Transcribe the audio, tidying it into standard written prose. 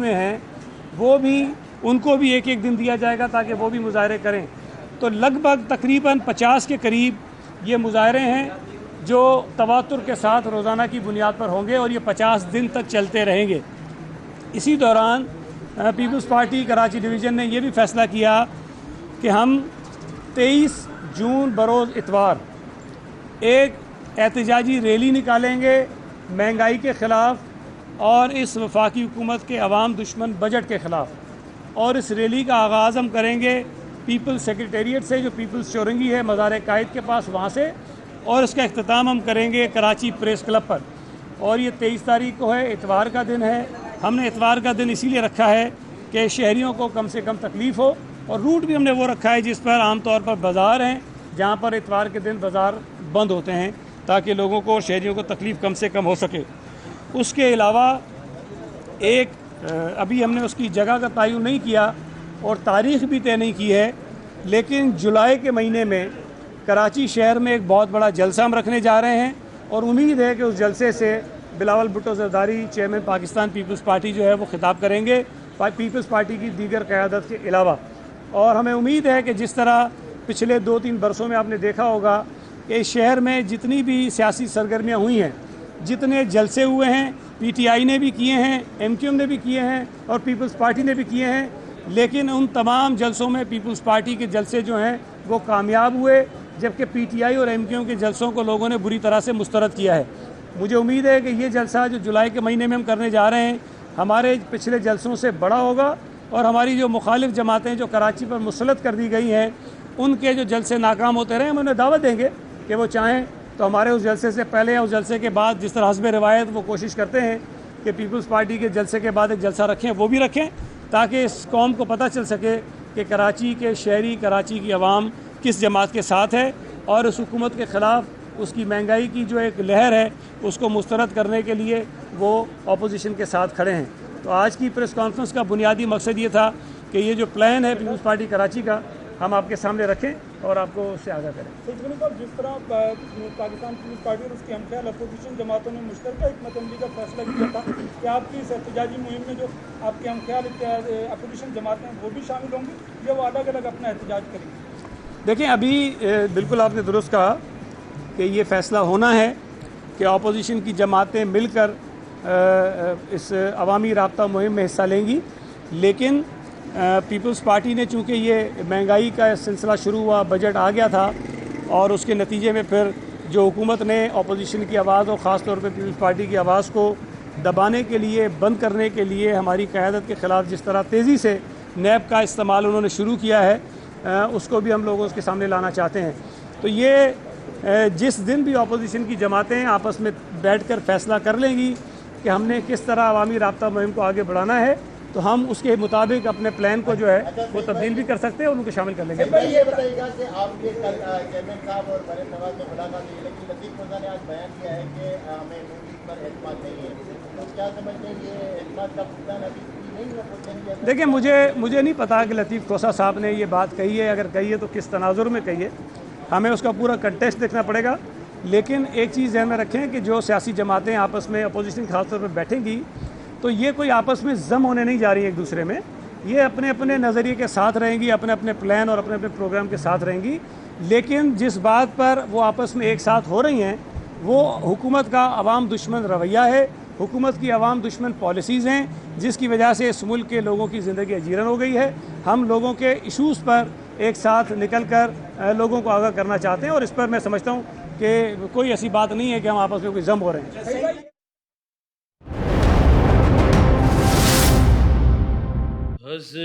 में हैं वो भी, उनको भी एक एक दिन दिया जाएगा ताकि वो भी मुजाहरे करें। तो लगभग तकरीबन 50 के करीब ये मुजाहरे हैं जो तवातुर के साथ रोज़ाना की बुनियाद पर होंगे और ये 50 दिन तक चलते रहेंगे। इसी दौरान पीपल्स पार्टी कराची डिवीज़न ने ये भी फ़ैसला किया कि हम 23 जून बरोज़ इतवार एक एहतजाजी रैली निकालेंगे महंगाई के ख़िलाफ़ और इस वफाकी हुकूमत के अवाम दुश्मन बजट के ख़िलाफ़। और इस रैली का आगाज़ हम करेंगे पीपल्स सेक्रेटेरिएट से, जो पीपल्स चौरंगी है मज़ार कायद के पास, वहाँ से, और इसका अख्ताम हम करेंगे कराची प्रेस क्लब पर। और ये 23 तारीख को है, इतवार का दिन है। हमने इतवार का दिन इसीलिए रखा है कि शहरियों को कम से कम तकलीफ़ हो, और रूट भी हमने वो रखा है जिस पर आम तौर पर बाज़ार हैं, जहाँ पर इतवार के दिन बाज़ार बंद होते हैं ताकि लोगों को, शहरियों को तकलीफ़ कम से कम हो सके। उसके अलावा एक अभी हमने उसकी जगह का तयन नहीं किया और तारीख़ भी तय नहीं की है, लेकिन जुलाई के महीने में कराची शहर में एक बहुत बड़ा जलसा हम रखने जा रहे हैं और उम्मीद है कि उस जलसे से Bilawal Bhutto Zardari chairman Pakistan Peoples Party जो है वो खिताब करेंगे पीपल्स पार्टी की दीगर क़यादत के अलावा। और हमें उम्मीद है कि जिस तरह पिछले 2-3 बरसों में आपने देखा होगा कि शहर में जितनी भी सियासी सरगर्मियाँ हुई हैं, जितने जलसे हुए हैं, PTI ने भी किए हैं, MQM ने भी किए हैं और पीपल्स पार्टी ने भी किए हैं, लेकिन उन तमाम जलसों में पीपल्स पार्टी के जलसे जो हैं वो कामयाब हुए, जबकि PTI और MQM के जलसों को लोगों ने बुरी तरह से मुस्तरद किया है। मुझे उम्मीद है कि ये जलसा जो जुलाई के महीने में हम करने जा रहे हैं हमारे पिछले जलसों से बड़ा होगा, और हमारी जो मुखालिफ जमातें जो कराची पर मुसलत कर दी गई हैं उनके जो जलसे नाकाम होते रहे, हम उन्हें दावत देंगे कि वो चाहें तो हमारे उस जलसे से पहले या उस जलसे के बाद, जिस तरह हस्ब रिवायत वो कोशिश करते हैं कि पीपल्स पार्टी के जलसे के बाद एक जलसा रखें, वो भी रखें ताकि इस कौम को पता चल सके कि कराची के शहरी, कराची की आवाम किस जमात के साथ है और इस हुकूमत के ख़िलाफ़ उसकी महंगाई की जो एक लहर है उसको मुस्तरद करने के लिए वो अपोजिशन के साथ खड़े हैं। तो आज की प्रेस कॉन्फ्रेंस का बुनियादी मकसद ये था कि ये जो प्लान है पीपल्स पार्टी कराची का हम आपके सामने रखें और आपको उससे आगाह करें। जिस तरह पाकिस्तान पीपल्स पार्टी और उसकी हमख्याल अपोजिशन जमातों ने मुश्तरका हिकमत अमली का फैसला किया था कि आपकी इस एहतजाजी मुहिम में जो आपके हमख्याल अपोजिशन जमातें हैं वो भी शामिल होंगी या वो अलग अलग अपना एहतजाज करेंगे? देखें, अभी बिल्कुल आपने दुरुस्त कहा कि ये फ़ैसला होना है कि अपोजिशन की जमातें मिलकर इस अवामी राब्ता मुहिम में हिस्सा लेंगी, लेकिन पीपल्स पार्टी ने चूँकि ये महंगाई का सिलसिला शुरू हुआ, बजट आ गया था और उसके नतीजे में फिर जो हुकूमत ने अपोजिशन की आवाज़ और ख़ास तौर पे पीपल्स पार्टी की आवाज़ को दबाने के लिए, बंद करने के लिए, हमारी क़यादत के ख़िलाफ़ जिस तरह तेज़ी से नैब का इस्तेमाल उन्होंने शुरू किया है, उसको भी हम लोगों के सामने लाना चाहते हैं। तो ये जिस दिन भी अपोजिशन की जमातें आपस में बैठकर फ़ैसला कर लेंगी कि हमने किस तरह अवामी राब्ता मुहिम को आगे बढ़ाना है, तो हम उसके मुताबिक अपने प्लान को जो है वो तब्दील भी कर सकते हैं और उनको शामिल कर लेंगे। ये बताइएगा कि आपके कल चेयरमैन साहब और मरीम नवाज ने मुलाकात की, लेकिन लतीफ़ खोसा ने आज बयान किया है कि हमें नून पर एतमाद नहीं है, तो क्या समझते हैं ये एतमाद का फुकदान अभी नहीं है? देखिए, मुझे नहीं पता कि लतीफ़ खोसा साहब ने ये बात कही है, अगर कही है तो किस तनाजुर में कही है, हमें उसका पूरा कंटेक्स्ट देखना पड़ेगा। लेकिन एक चीज़ ध्यान में रखें कि जो सियासी जमातें आपस में अपोजिशन खास तौर पर बैठेंगी तो ये कोई आपस में जम होने नहीं जा रही है एक दूसरे में, ये अपने अपने नज़रिए के साथ रहेंगी, अपने अपने प्लान और अपने अपने प्रोग्राम के साथ रहेंगी। लेकिन जिस बात पर वो आपस में एक साथ हो रही हैं वो हुकूमत का अवाम दुश्मन रवैया है, हुकूमत की अवाम दुश्मन पॉलिसीज़ हैं, जिसकी वजह से इस मुल्क के लोगों की ज़िंदगी अजीरन हो गई है। हम लोगों के इशूज़ पर एक साथ निकल कर लोगों को आगाह करना चाहते हैं और इस पर मैं समझता हूँ कि कोई ऐसी बात नहीं है कि हम आपस में कोई जम हो रहे हैं।